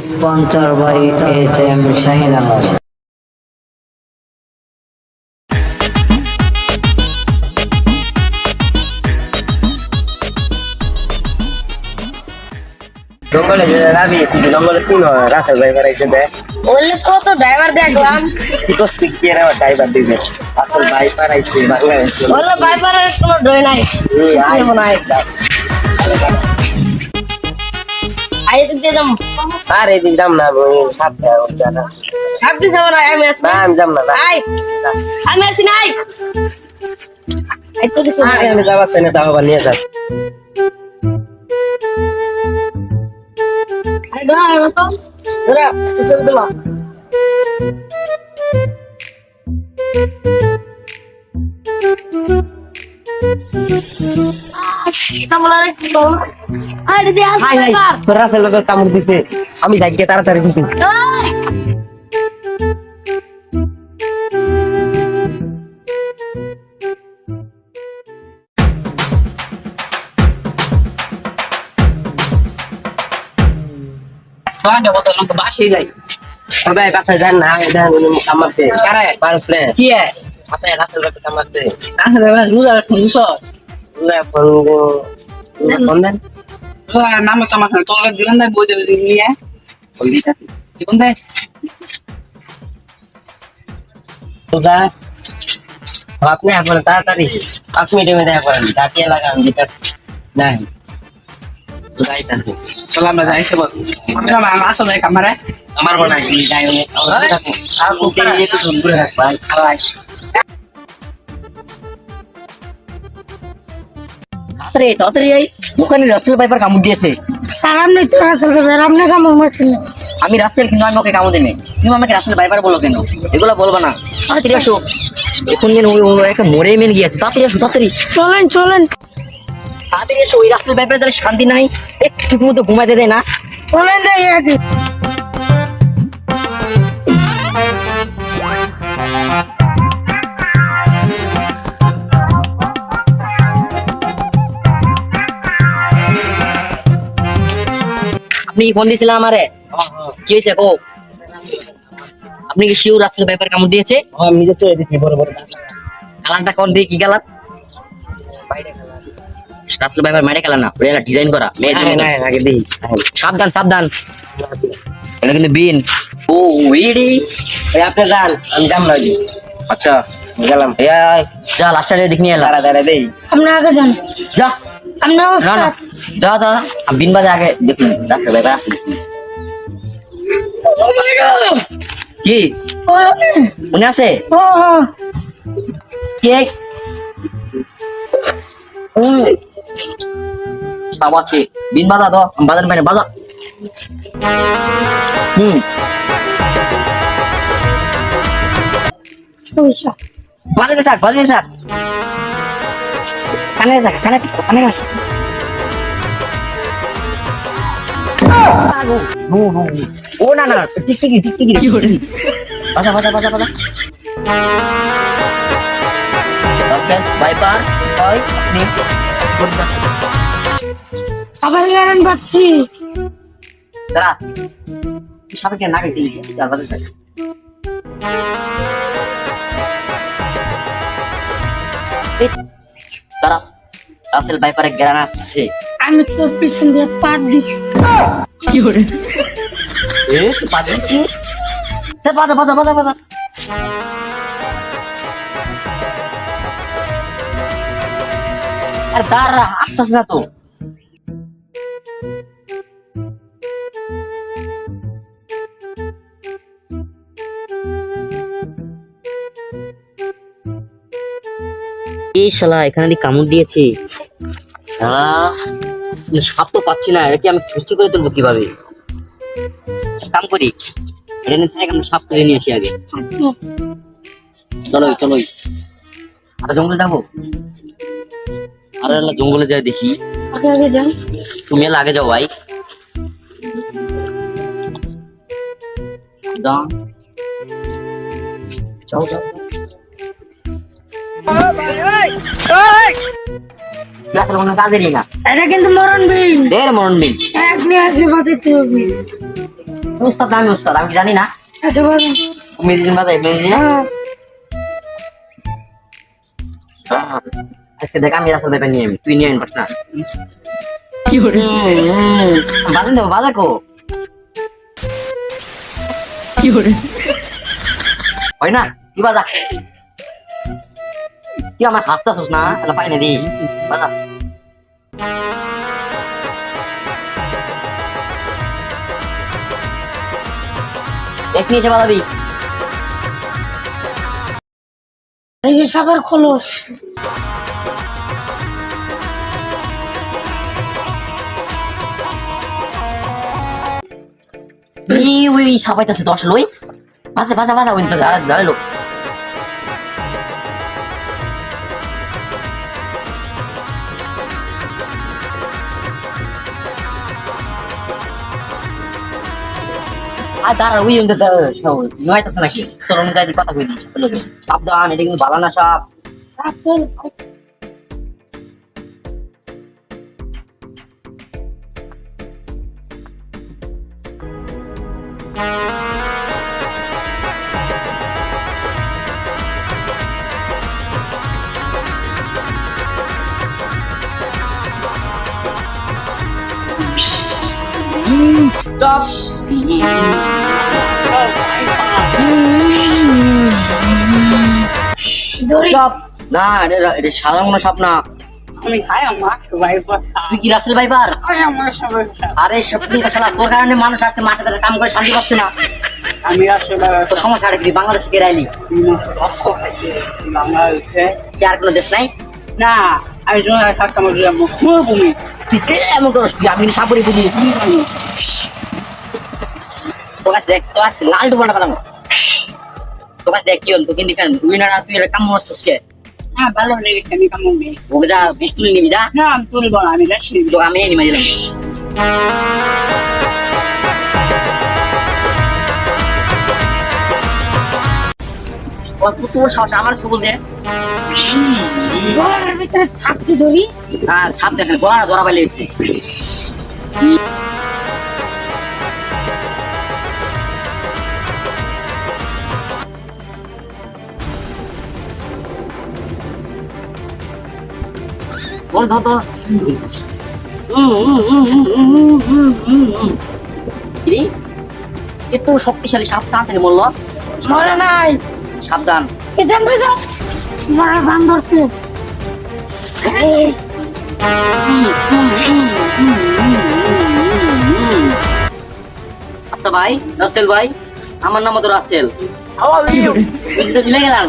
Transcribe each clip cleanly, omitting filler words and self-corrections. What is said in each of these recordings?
Sponsor by HM Shahin Alam. জঙ্গলে যাবি জঙ্গলে কোন রাসেল ভাই বাড়াইছে দেখ বললে কত ড্রাইভার দেখলাম তো স্পিকিয়ার আমার ড্রাইভার দিবে রাসেল ভাই বাড়াইছে বাংলাদেশে বললে ড্রাইভারের কোনো ডয় নাই মনে হয় আইতে দিয়ে যাম আর এই দিলাম না সাপ জানা ছাব্বিশ আমার আমি আসি না আমি যাম না আই আমি আসি নাই আই তো কিছু আমি যাবাতে না তাও নিয়ে যা আই দাঁড়া তো দাঁড়া কিছু দিলা কামড় দিছে আমি যাই তাড়াতাড়ি দিছি বাসে যাই সবাই বাসায় যান না কামাতে পারলে কি হয় আপনি রাসেল ভাই কামাতে আসলে রোজা রাখুন ফোন দেন নামে তো আমার তোর দিলেন না বই দেবে নিয়ে ফোন দিতে কোন দেয় রোজা আপনি এখন তাড়াতাড়ি 5 মিনিটের মধ্যে করেন দাঁড়িয়ে লাগান দিতে নাই যাইতাছি চলো আমরা যাই সে বল আসলে কামারে আমার মনে হয় যাই আর কোথায় একটু দূরে রাখ ভাই খালাই আরে তাড়াতাড়ি আই ওখানে রাসেল ভাইপার কামড় দিয়েছে সামনে তো রাসেল ভাই আপনি কামড় মারছেন আমি রাসেল কিন্তু আমি ওকে কামড় দিইনি তুমি আমাকে রাসেল ভাইপার বলো কেন এগুলো বলবা না তাড়াতাড়ি আসো এখন যেন ওই একটা মরে মেন গিয়েছে তাড়াতাড়ি আসো তাড়াতাড়ি চলেন চলেন তাড়াতাড়ি আসো ওই রাসেল ভাইপার তাহলে শান্তি নাই একটু মতো ঘুমাইতে দেয় না চলেন যাই আগে আপনি ফোন দিয়েছিলেন আমারে কি হয়েছে গো আপনি কি শিওর রাসেল ভাইপার কামড় দিয়েছে আমি নিজে চলে দিচ্ছি বড় বড় কালারটা কোন দিয়ে কি কালার রাসেল ভাইপার মাইরে কালার না ওটা ডিজাইন করা মেয়েদের মতো। আগে দিই সাবধান সাবধান এটা কিন্তু বিন ও ইডি আপনি যান আমি যাম না আচ্ছা গেলাম যা লাস্টারে দেখ নিয়ে এলাম দাঁড়া দেই আপনি আগে যান যা আপনি না না ওস্তাদ যা যা আমি বিন বাজে আগে দেখুন রাসেল ভাইপার আসলে ও মাই গড কি ও মনে আছে ও কে আছে বিন বাজা তো বাজার বাইরে বাজা ওইটা বাজারে থাক কানে থাক কানে থাক ও না না টিকটিকি বাজা রাসেল ভাইপার হয় আপনি আবার গান বাজছি দাঁড়া সবাইকে নাকে দিলি বাজারে থাক দাঁড়া রাসেল ভাইপারে গ্রানা আসছে আমি তো পিছন দিয়ে পাত দিছি কি করে পাচ্ছি বাজা আর দাঁড়া আসতেছে না তো এই শালা এখানে কামড় দিয়েছে সাপ তো পাচ্ছি না এটা কি আমি সুস্থ করে তুলবো কিভাবে কাম করি এটা নিয়ে থাক আমি সাপ তুলে নিয়ে আসি আগে চলোই আর জঙ্গলে যাবো আর জঙ্গলে যাই দেখি আগে যান তুমি আগে যাও ভাই যাও এটা কিন্তু মরণ বিল মরণ বিল এক নিয়ে আসলে বাঁচাতে হবে তুই উস্তাদ না, আমি উস্তাদ, আমি কি জানি না? আচ্ছা বলো। মেডিসিন বাজাই, মেডিসিন। আজকে দেখ আমি রাসেল ভাইপার নিয়ে আমি, তুই নিয়ে আনবাস না। কি করে বাজান দেবো, বাজা কো কি করে হয় না, কি বাজা? কি আমার হাসতেছিস না? এটা পাই না দি, বাজা। এক নিয়েছে বাজাবি। এই যে সাগর খোলস। ওই সাপাইতেছে 10 লই, বাজা বাজা বাজা, ওই দাঁড়ালো। আর দাঁড়া, ওই জমাইতেছে নাকি? তোর অনুযায়ী কথা কই দিচ্ছি, সাবধান, এটা কিন্তু ভালো না সাপ। স্টপ ধরি। সাপ না, এটা সাধারণ কোনো সাপ না। আমি খাই আমার সবাই তুই কি রাসেল ভাইপার? আমার সবাই আরে সত্যি শালা, তোর কারণে মানুষ আজকে মাঠে তাদের কাম করে শান্তি পাচ্ছে না। আমি আসলে তোর সমস্যা কি? বাংলাদেশে কে রাইলি? বাংলাদেশে কি আর কোনো দেশ নাই? না, আমি যখন থাকতাম মরুভূমি তুই কে এমন করস? তুই আমি কিন্তু সাপড়ি বুঝি। তোর কাছে দেখ, তোর কাছে লাল ডুবাটা পেলাম। তোর কাছে দেখ কি হল, তোকে দেখান তুই না, তুই কাম করছিস কে? হ্যাঁ ভালো লেগেছে, আমি কেমন পেয়েছি ওকে যা বিষ তুলে নিবি, যা। না আমি তুলবো না, আমি রাশি তোকে আমি নিয়ে দিলাম। তোর সাহস আমার সবল দে। গলার ভিতরে থাকতে ধরি। আর সাপ দেখেন, গলা ধরা পাই লেগেছে। বল ধর ধর। কি? এত শক্তিশালী সাপ তাড়াতাড়ি বললো। মরে নাই। সাবধান। পেছন পেছন। মরার ভান ধরছে। আচ্ছা ভাই, রাসেল ভাই, আমার নাম তো রাসেল। ভুলে গেলাম।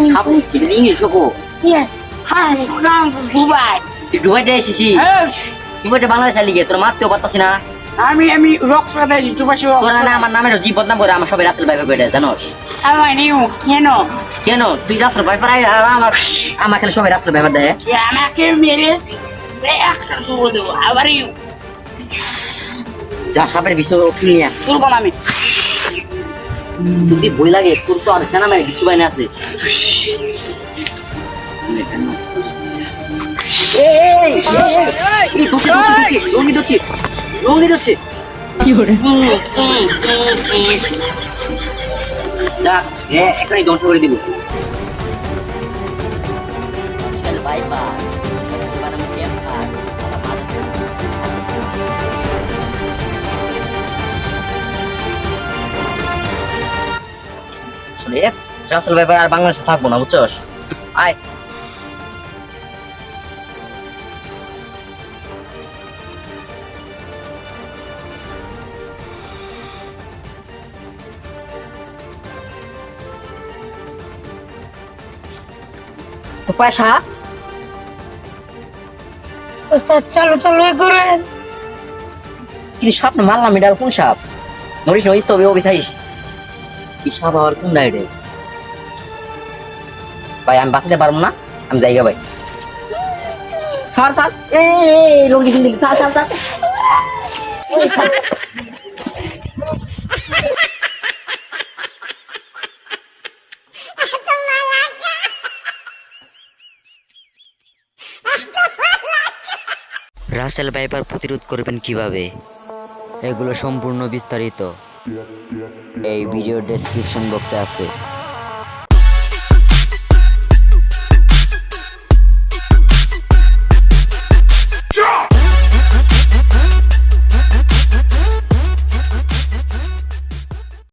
সাপ ইংলিশ শোকো। Yes. Hi. দুবাই ডুবাইতে এসেছি। ডুবাইতে বাংলাদেশ লিগে তোর মারতেও পারতাছি না। আমি রক্ত দিয়েছি দুবাই তোরা না আমার নামের জীব বদনাম করে আমার সবাই রাসেল ভাই ভাই জানোস? আমার নিউ কেন কেন তুই রাসেল ভাই পাই আমার খেলে সবাই রাসেল ভাই দেয়। তুই আমাকে মেরেছি একটা শুভ দেবো আবার যা সাপের বিষয় নিয়ে তুলবো না আমি যদি বই লাগে তোর তো আর সেনা মেরে কিছু বাইনে আছে। এখানে ধ্বংস করে দিব। রাসেল ভাই আর বাংলাদেশে থাকবো না, বুঝছস? আয় পয়সা চলো চলো করে কি সাপ না মারলাম, এটা কোন সাপ? নরিস নরিস তবে ও বিথাইস কি সাপ আর কোন ডাইরে? ভাই আমি বাঁচাতে পারবো না, আমি যাইগা ভাই। ছাড় ছাড়, লোক দিকে ছাড় ছাড় ছাড়। রাসেল ভাইপার প্রতিরোধ করবেন কিভাবে? এগুলো সম্পূর্ণ বিস্তারিত এই ভিডিও ডেসক্রিপশন বক্সে আছে।